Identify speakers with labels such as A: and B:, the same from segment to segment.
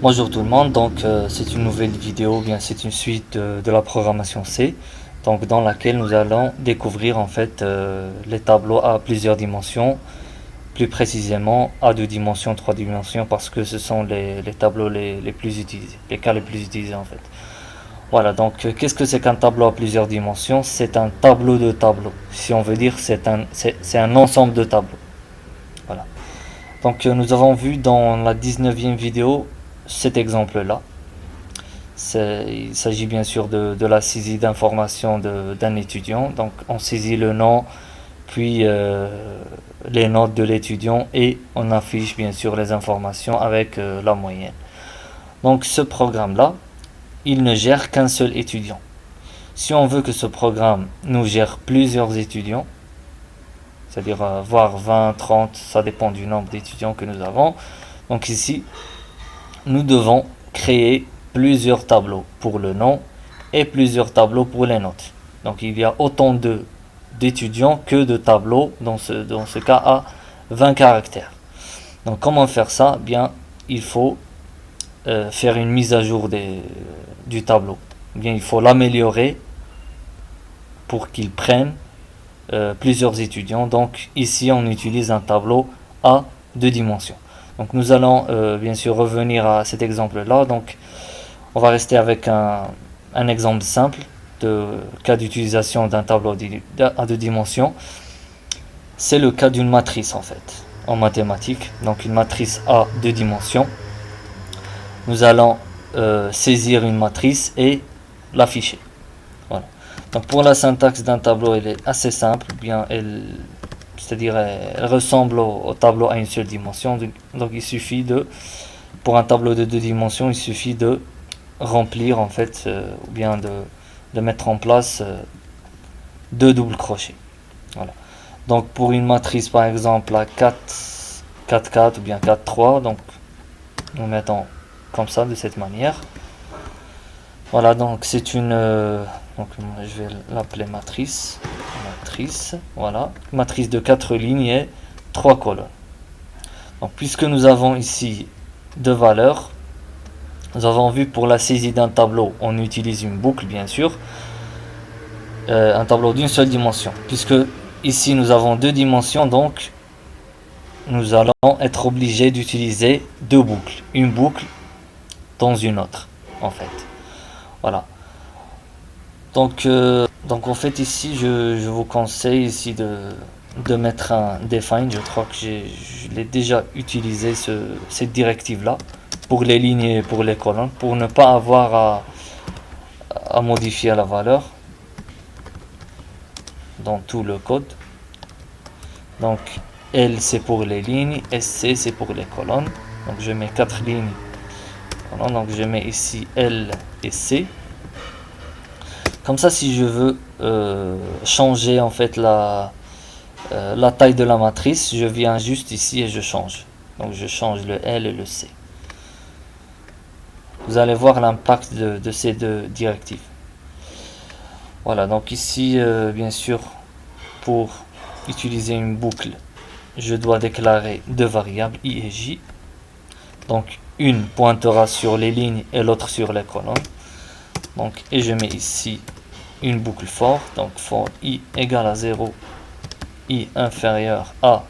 A: Bonjour tout le monde, c'est une nouvelle vidéo, bien c'est une suite de la programmation C, donc dans laquelle nous allons découvrir les tableaux à plusieurs dimensions, plus précisément à deux dimensions, trois dimensions, parce que ce sont les tableaux les plus utilisés, les cas les plus utilisés en fait. Voilà, qu'est-ce que c'est qu'un tableau à plusieurs dimensions? C'est un tableau de tableaux, si on veut dire c'est un ensemble de tableaux. Voilà. Nous avons vu dans la 19e vidéo cet exemple-là. Il s'agit bien sûr de la saisie d'informations d'un étudiant. Donc on saisit le nom, puis les notes de l'étudiant et on affiche bien sûr les informations avec la moyenne. Donc ce programme-là, il ne gère qu'un seul étudiant. Si on veut que ce programme nous gère plusieurs étudiants, c'est-à-dire voire 20, 30, ça dépend du nombre d'étudiants que nous avons. Donc ici, nous devons créer plusieurs tableaux pour le nom et plusieurs tableaux pour les notes. Donc il y a autant d'étudiants que de tableaux, dans ce cas à 20 caractères. Donc comment faire ça? Bien, il faut faire une mise à jour du tableau. Bien, il faut l'améliorer pour qu'il prenne plusieurs étudiants. Donc ici on utilise un tableau à deux dimensions. Donc nous allons bien sûr revenir à cet exemple là. Donc on va rester avec un exemple simple de cas d'utilisation d'un tableau à deux dimensions. C'est le cas d'une matrice en fait en mathématiques. Donc une matrice à deux dimensions. Nous allons saisir une matrice et l'afficher. Voilà. Donc pour la syntaxe d'un tableau, elle est assez simple, bien c'est-à-dire elle ressemble au tableau à une seule dimension. Donc il suffit pour un tableau de deux dimensions, il suffit de remplir en fait, ou bien de mettre en place deux doubles crochets. Voilà. Donc pour une matrice par exemple à 4, 4, 4 ou bien 4, 3, donc nous mettons comme ça, de cette manière. Voilà, donc c'est une donc je vais l'appeler matrice, voilà, matrice de 4 lignes et 3 colonnes. Donc puisque nous avons ici deux valeurs, nous avons vu pour la saisie d'un tableau, on utilise une boucle bien sûr, un tableau d'une seule dimension. Puisque ici nous avons deux dimensions, donc nous allons être obligés d'utiliser deux boucles, une boucle dans une autre en fait. Voilà. Donc en fait ici je vous conseille ici de mettre un define. Je crois que je l'ai déjà utilisé cette directive là pour les lignes et pour les colonnes, pour ne pas avoir à modifier la valeur dans tout le code. Donc L c'est pour les lignes, SC c'est pour les colonnes. Donc je mets 4 lignes. Voilà, donc je mets ici L et C. Comme ça, si je veux changer en fait la taille de la matrice, je viens juste ici et je change. Donc je change le L et le C. Vous allez voir l'impact de ces deux directives. Voilà, donc ici, bien sûr, pour utiliser une boucle, je dois déclarer deux variables, I et J. Donc une pointera sur les lignes et l'autre sur les colonnes. Donc, et je mets ici une boucle for, donc for I égale à 0, I inférieur à,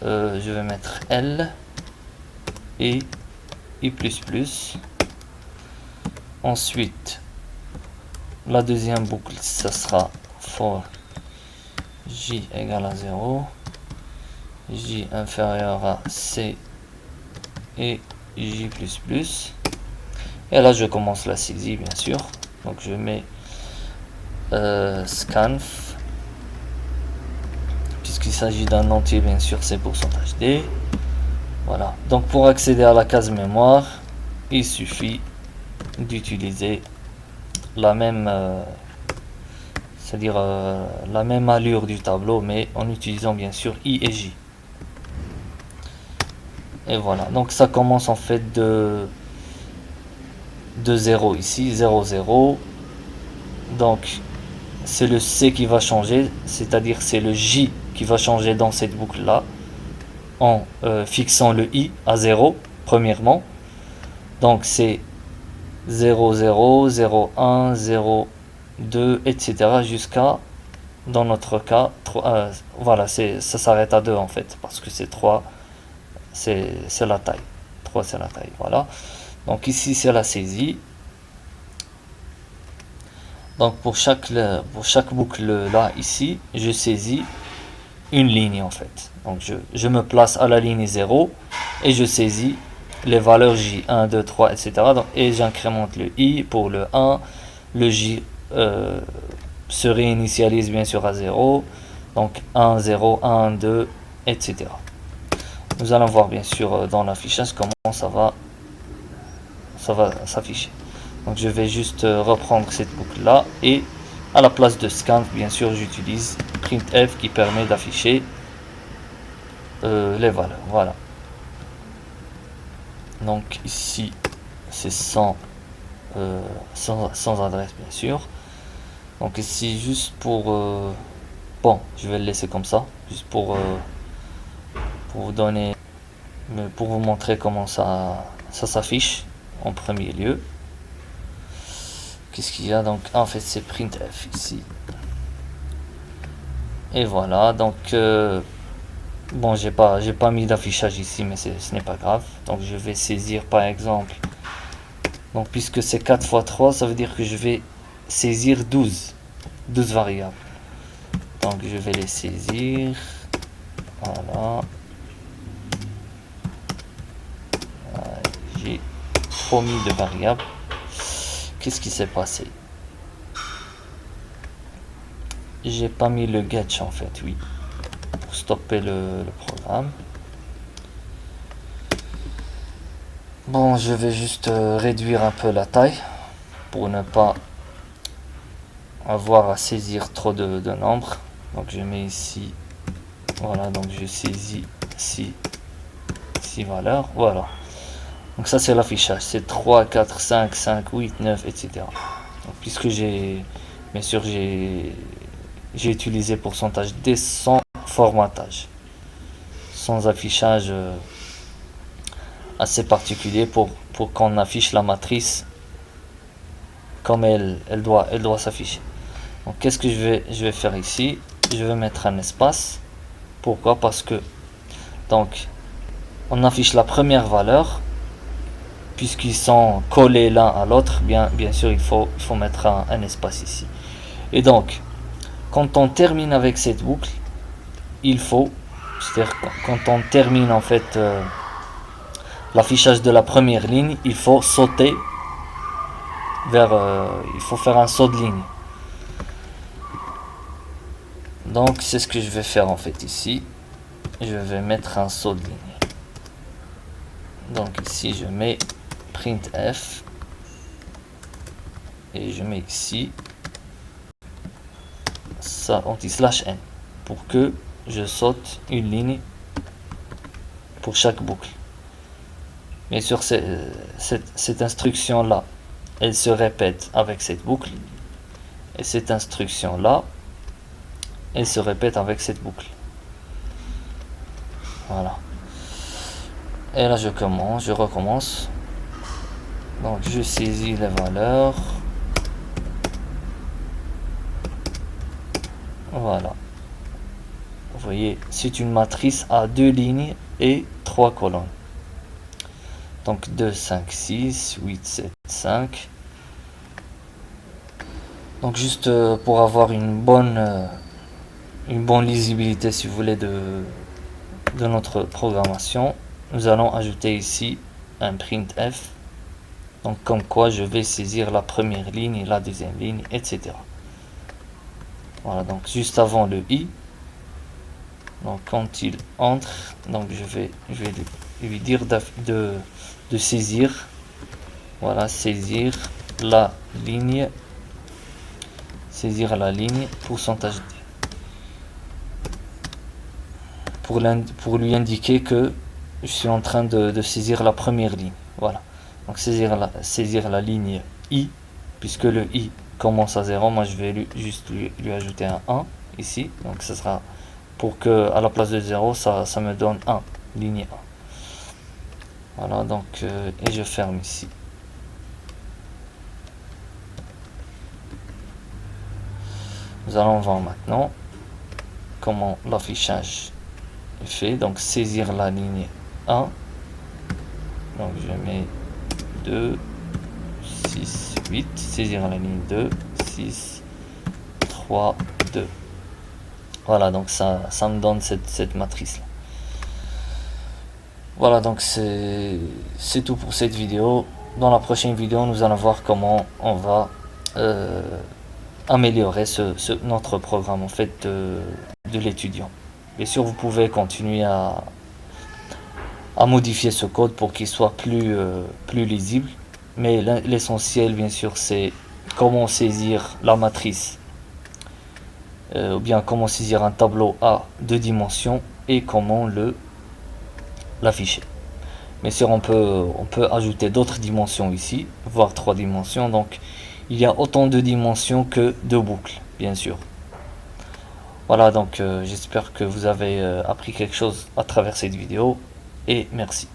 A: je vais mettre L, et I++. Ensuite, la deuxième boucle, ça sera for J égale à 0, J inférieur à C et J++. Et là, je commence la saisie, bien sûr. Donc, je mets scanf. Puisqu'il s'agit d'un entier, bien sûr, c'est %d. Voilà. Donc, pour accéder à la case mémoire, il suffit d'utiliser la même, c'est-à-dire la même allure du tableau, mais en utilisant bien sûr I et J. Et voilà. Donc, ça commence en fait de 0 ici, 0, 0. Donc c'est le C qui va changer, c'est-à-dire c'est le J qui va changer dans cette boucle là en fixant le I à 0 premièrement. Donc c'est 0, 0, 0, 1, 0, 2, etc. jusqu'à, dans notre cas, 3, voilà, ça s'arrête à 2 en fait, parce que c'est 3, c'est la taille. 3 c'est la taille, voilà. Donc ici c'est la saisie. Donc pour chaque boucle là, ici, je saisis une ligne en fait. Donc je me place à la ligne 0 et je saisis les valeurs J, 1, 2, 3, etc. Donc, et j'incrémente le I pour le 1, le J se réinitialise bien sûr à 0, donc 1, 0, 1, 2, etc. Nous allons voir bien sûr dans l'affichage comment ça va s'afficher. Donc je vais juste reprendre cette boucle là et à la place de scan bien sûr j'utilise printf qui permet d'afficher les valeurs. Voilà. Donc ici c'est sans adresse bien sûr. Donc ici juste pour bon je vais le laisser comme ça juste pour vous donner pour vous montrer comment ça s'affiche en premier lieu. Qu'est-ce qu'il y a? Donc en fait c'est printf ici et voilà. Donc bon j'ai pas mis d'affichage ici mais ce n'est pas grave. Donc je vais saisir par exemple, donc puisque c'est 4 x 3 ça veut dire que je vais saisir 12 variables. Donc je vais les saisir, voilà. J'ai trop mis de variables. Qu'est-ce qui s'est passé? J'ai pas mis le getch en fait, oui, pour stopper le programme. Bon, je vais juste réduire un peu la taille pour ne pas avoir à saisir trop de nombres. Donc je mets ici, voilà, donc je saisis 6 valeurs, voilà. Donc ça c'est l'affichage, c'est 3, 4, 5, 5, 8, 9, etc. Donc, puisque j'ai utilisé pourcentage D sans formatage, sans affichage assez particulier pour qu'on affiche la matrice comme elle doit s'afficher. Donc qu'est-ce que je vais faire ici? Je vais mettre un espace. Pourquoi? Parce que donc on affiche la première valeur puisqu'ils sont collés l'un à l'autre. Bien sûr il faut mettre un espace ici. Et donc quand on termine avec cette boucle, il faut, c'est-à-dire quand on termine en fait l'affichage de la première ligne, il faut sauter vers il faut faire un saut de ligne. Donc c'est ce que je vais faire en fait ici. Je vais mettre un saut de ligne. Donc ici je mets printf et je mets ici ça anti/n pour que je saute une ligne pour chaque boucle. Bien sûr cette instruction là elle se répète avec cette boucle et cette instruction là elle se répète avec cette boucle. Voilà. Et là je recommence. Donc je saisis les valeurs. Voilà. Vous voyez, c'est une matrice à 2 lignes et 3 colonnes. Donc 2, 5, 6, 8, 7, 5. Donc juste pour avoir une bonne lisibilité si vous voulez de notre programmation, nous allons ajouter ici un printf. Donc comme quoi je vais saisir la première ligne, la deuxième ligne, etc. Voilà, donc juste avant le i. Donc quand il entre, donc je vais lui dire de saisir. Voilà, saisir la ligne. Saisir la ligne pourcentage D. Pour lui indiquer que je suis en train de saisir la première ligne. Voilà. Donc saisir la ligne I, puisque le I commence à 0, moi je vais juste lui ajouter un 1 ici. Donc ce sera pour que à la place de 0, ça me donne 1, ligne 1. Voilà, donc et je ferme ici. Nous allons voir maintenant comment l'affichage est fait. Donc saisir la ligne 1. Donc je mets 2, 6, 8. Saisir la ligne 2, 6, 3, 2. Voilà, donc ça me donne cette matrice là. Voilà, donc c'est tout pour cette vidéo. Dans la prochaine vidéo, nous allons voir comment on va améliorer notre programme en fait de l'étudiant. Bien sûr, vous pouvez continuer à modifier ce code pour qu'il soit plus lisible, mais l'essentiel bien sûr c'est comment saisir la matrice ou bien comment saisir un tableau à 2 dimensions et comment l'afficher. Bien sûr, on peut ajouter d'autres dimensions ici, voire 3 dimensions. Donc, il y a autant de dimensions que de boucles, bien sûr. Voilà, donc j'espère que vous avez appris quelque chose à travers cette vidéo et merci.